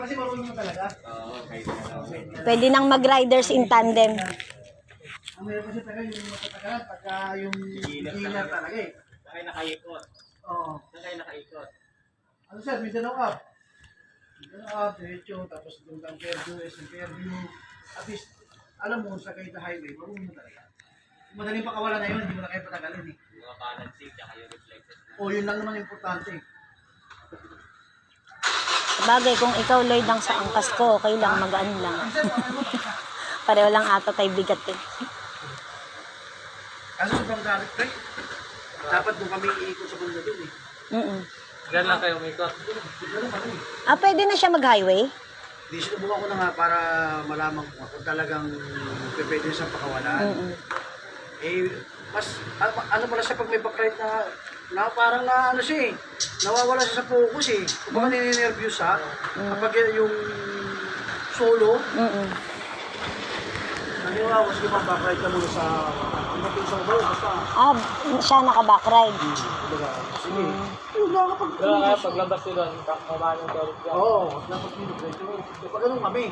kasi marunong mo talaga. Oo, kahit na. Pwede nang mag-riders in tandem. Ang meron kasi talaga yung matatagalan pagka yung beginner talaga eh. Saka nakaikot. Oo. Saka nakaikot. Ano sir, Mindanao up. Mindanao up, diretso, tapos doon kang Fairview. At least, alam mo, sa kahit na highway, marunong mo talaga. Kung madaling pakawalan na yun, hindi mo na kayo patagalin eh. Yung balancing, tsaka yung reflexes. O, yun lang naman importante. Sabagay, kung ikaw Lloyd ang sa angkas ko, okay lang, magaan lang. Pareho lang ata tayo bigat eh. Kaso sa Bangladesh, pre, dapat doon kami iikot sa banda doon eh. Diyan lang kayo umikot. Ah, pwede na siya mag-highway? Di sinubukan ko na nga para malaman ko kung talagang pwede sa pakawalan. Eh, mas, ano pala siya pag may backride na parang na ano siya eh, nawawala siya sa focus eh. Kung baka nininervyos siya, kapag yung solo, naniwawa, sige pang backride ka muna sa umating sa ubaw, basta. Ah, siya naka-backride. Sige. Yung nakakapag... Pero kaya paglabas nyo doon, kamaan yung torok dyan. Oo, dapat yun. Kapag ganun kami,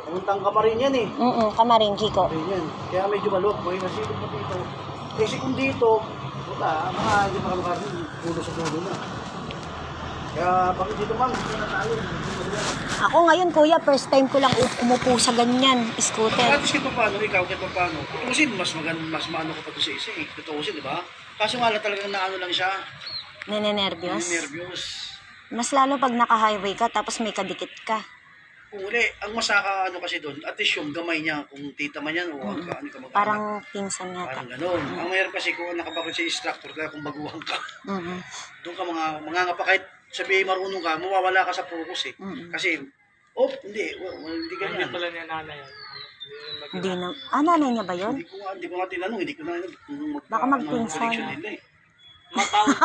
pumuntang Kamarin yan eh. Kamarin, Kiko. Ganyan. Kaya medyo maluwag. May masikot mo dito. Kasi kung dito, wala, mga hindi makamakarin, pulo sa pulo na. Kaya bakit dito ma'am, dito na tayo. Ako ngayon, kuya, first time ko lang umupo sa ganyan, scooter. At least paano, ikaw kahit paano. Tutusin, mas maano ka pa ito sa isa eh. Tutusin, di ba? Kaso nga lang talagang naano lang siya. Ninenervyos? Nervyos. Mas lalo pag naka-highway ka, tapos may kadikit ka. Uli, ang masaka ano kasi doon, at least yung gamay niya, kung tita man yan o ano ka mag-anak. Parang pinsan yata. Parang gano'n. Ang mayroon kasi kung nakabakit sa instructor kaya kung baguhan ka, doon ka mga pa kahit sabihin marunong ka, mawawala ka sa focus eh. Kasi, hindi ganyan. Hindi pala niya nanay yan. Hindi na. Ah, nanay niya ba yun? Hindi ko nga tinanong, hindi ko na Baka magpinsan. Matawag.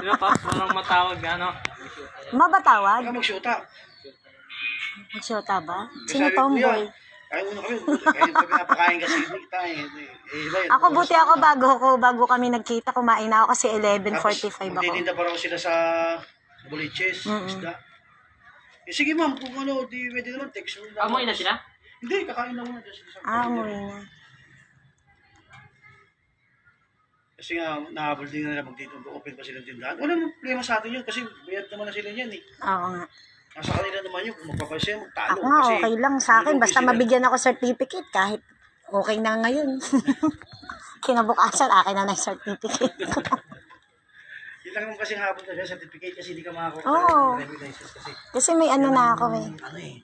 Di ba pa? Parang matawag, ano? Mabatawag? Baka mag-shoota. Magsyota ba? Sino tomboy? Kaya muna kami, kaya pinapakain kasi kita eh. Ako buti ako bago kami nagkita, kumain na ako kasi 11:45 ako. Titinda pa raw sila sa Boliches, isda. Eh sige ma'am, kung ano, di pwede naman, text mo. Amoy na sila? Hindi, kakain na muna. Ah, umuwi na. Kasi nga, nahabol din nila magdito, open pa silang tindahan. Wala nang problema sa atin yun, kasi bayad naman na sila niyan eh. Oo nga. Nasa kanila naman yun, kung magpapasya, magtalo. Ako nga, kasi okay lang sa akin. Basta mabigyan ako certificate kahit okay na ngayon. Kinabukasan, akin na ng certificate. Yun lang naman kasi habol na siya, certificate kasi hindi ka makakuha Oo. ng driving license kasi. Kasi may ano na ako eh. Ano eh.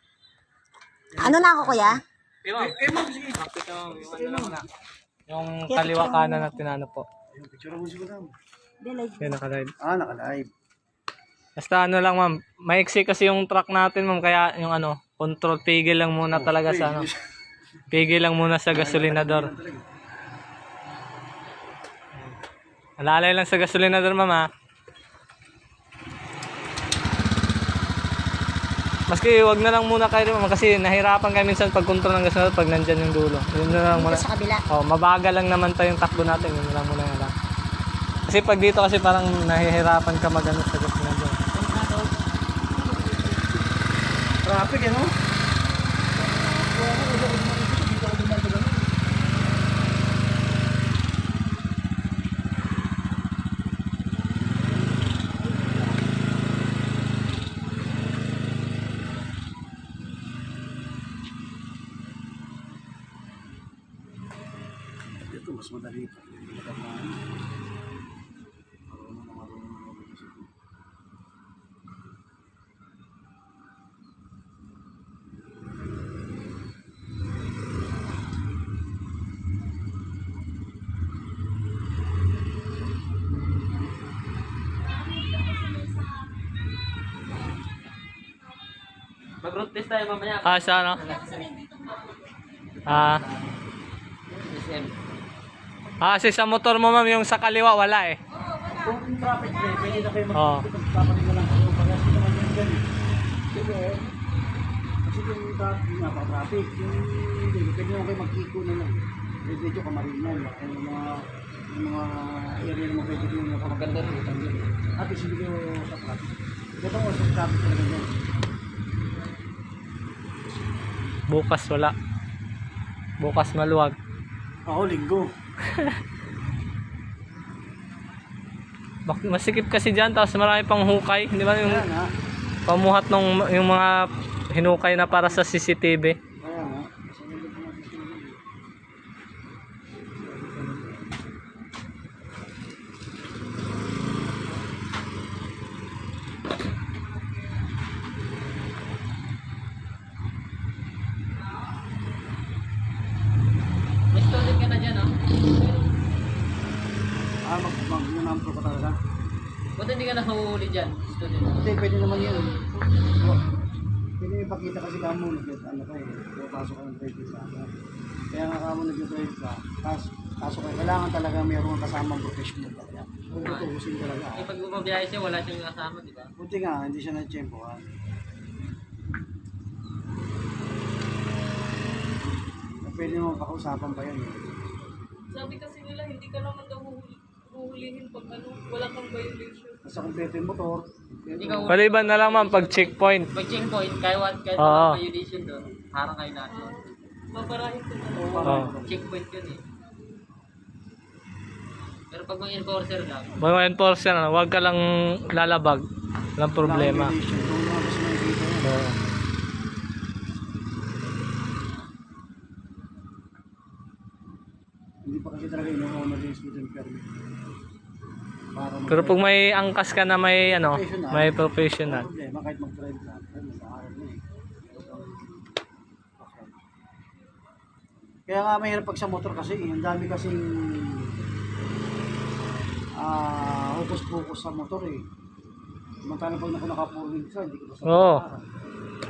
Ano na ako, kuya? Ma'am, sige. Yung kaliwa kanan na tinano po. Ayun, picture mo siguro ma'am. Yan, naka-live. Naka-live. Basta ano lang ma'am, maiksi kasi yung truck natin ma'am, kaya yung ano, control, pigil lang muna talaga sa ano. Pigil lang muna sa gasolinador. Alalay lang sa gasolinador ma'am ha. Maski wag na lang muna kayo ma'am kasi nahirapan kayo minsan pag control ng gasolinador pag nandyan yung dulo. Yun na lang muna. Dito sa kabila. Oh, mabagal lang naman tayo yung takbo natin, yun na lang muna yan lang. Kasi pag dito kasi parang nahihirapan ka magano sa gasolinador. Traffic, ano? Ito, mas madali pa. Mag-road test tayo mamaya. Sa ano? Kasi sa motor mo ma'am, yung sa kaliwa wala eh. Kung traffic pwede na kayo magpapalit na lang kayo. Pagkas naman yan dyan eh. Kasi yung traffic, pwede naman kayo mag-eco na lang. Medyo Kamarinan. Yung mga area naman pwede yung maganda rin. At least hindi kayo sa traffic. Ito ko sa traffic talaga dyan. Bukas wala. Bukas maluwag. Ako, linggo. Masikip kasi dyan, tapos marami pang hukay. Di ba yung Kaya nga. pamuhat ng yung mga hinukay na para sa CCTV? Kaya nga. May student ka na dyan, oh. Mag-number ka talaga. Ba't hindi ka nahuhuli dyan, student? Hindi, pwede naman yun. Pwede ipakita kasi ka mo, ano ka eh, pasok ka ng trade sa akin. Kaya nga ka mo nag-trade ka, pasok ka, kailangan talaga mayroong kasamang professional talaga. Kung tutusin talaga. Eh, pag bumabiyahe siya, wala siyang kasama, di ba? Buti nga, hindi siya na-tsempo ha. Pwede naman pakiusapan pa yan eh. Sabi kasi nila, hindi ka naman daw huhulihin pag wala kang violation. Basta kumpleto yung motor, Hindi ka Paliban na lang ma'am pag checkpoint. Pag checkpoint, kahit Oo. walang violation doon, harang kayo natin. Babarahin ko na. Oo. Checkpoint yun eh. Pero pag mga enforcer lang, Mga enforcer, huwag ka lang lalabag. Walang problema. Kung mga gusto mo dito yan. Oo. Hindi pa kasi talaga ino-honor yung student permit. Para Pero pag may angkas ka na may ano, may Walang professional. problema, kahit mag-drive ka, ay mag-aaral mo eh. Kaya nga mahirap pag sa motor kasi, ang dami kasing hukos-pukos sa motor eh. Samantala pag nakapulong ka, hindi ko basta Oo.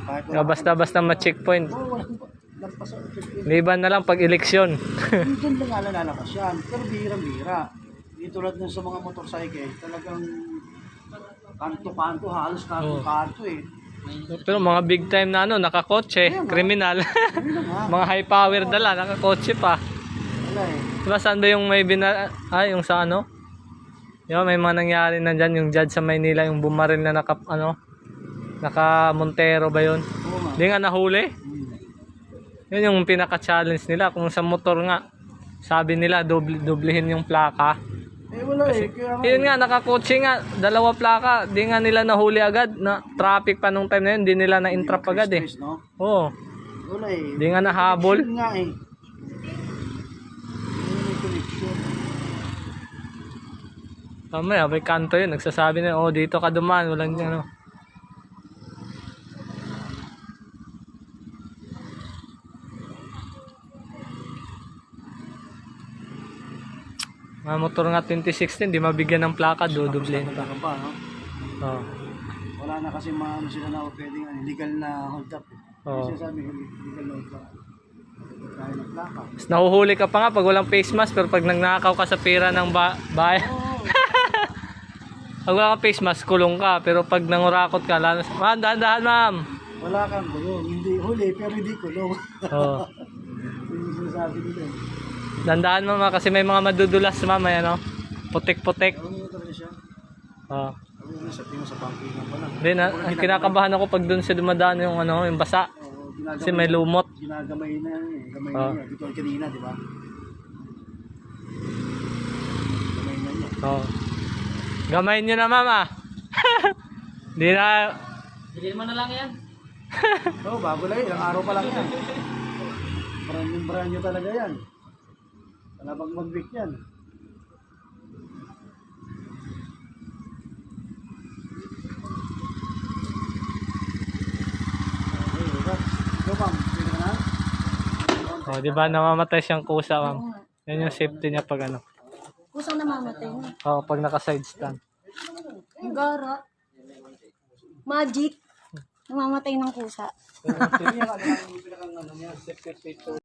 kahit Kaya basta-basta ma-checkpoint. Oo, walang lampas sa Liban na lang pag eleksyon. doon lang lalabas yan. Pero bihirang-bihira. Hindi tulad nun sa mga motorcycle, talagang kanto-kanto, halos kanto-kanto eh. Pero mga big time na ano, nakakotse, kriminal. Yun na nga. Mga high power dala, nakakotse pa. Wala eh. Diba saan ba yung may yung sa ano? Diba may mga nangyari na dyan, yung judge sa Maynila, yung bumaril na naka Montero ba yun? Oo nga. Hindi nga nahuli. Yun yung pinaka-challenge nila. Kung sa motor nga, sabi nila, doblehin yung plaka. Eh wala eh. Kaya nga, Yun nga, nakakotse nga, 2 plaka, di nga nila nahuli agad. Na traffic pa nung time na yun, di nila na-entrap agad eh. stress, no? Oo, Wala eh. di nga nahabol. Yun nga eh. Yun yung connection. Mamaya, may kanto yun, nagsasabi na, oh, dito ka dumaan, walang ano. Mga motor nga 2016, di mabigyan ng plaka, dodoblehin pa. Ka pa, no? Oo. Wala na kasi mga ano sila na pwedeng legal na hold up. Oo. Kasi sabi, legal na hold up. Dahil ng plaka. Mas nahuhuli ka pa nga pag walang face mask, pero pag nagnakaw ka sa pera ng bayan, Oo. pag wala kang face mask, kulong ka. Pero pag nangurakot ka, lalo ma'am, dahan-dahan ma'am. Wala kang kulong. Hindi huli, pero hindi kulong. Oo. Yun yung sinasabi nila eh. Dandahan mama kasi may mga madudulas mama yan, no? Putik-putik. Alam mo talaga siya. Oo. Alam mo sa tingin sa bangkingan pa lang. Hindi na, ang kinakabahan ako pag doon sa dumadaan yung ano, yung basa. Oo, Kasi may lumot. Ginagamay na yan eh. Gamay Oo. na yan. Dito kanina, di ba? Gamay na yan. Oo. Gamayin nyo na mama. Hindi na, bilhin mo na lang yan. Oo, bago lang yan. Araw pa lang yan. Brand new talaga yan. Wala bang mag-week yan. Ikaw ma'am, pwede ka na? oh, di ba namamatay siyang kusa ma'am. Yan yung safety niya pag ano. Kusang namamatay na. Oo, pag naka-side stand. Ang gara. Magic. Namamatay ng kusa. Pero yung pinakang ano niya, safety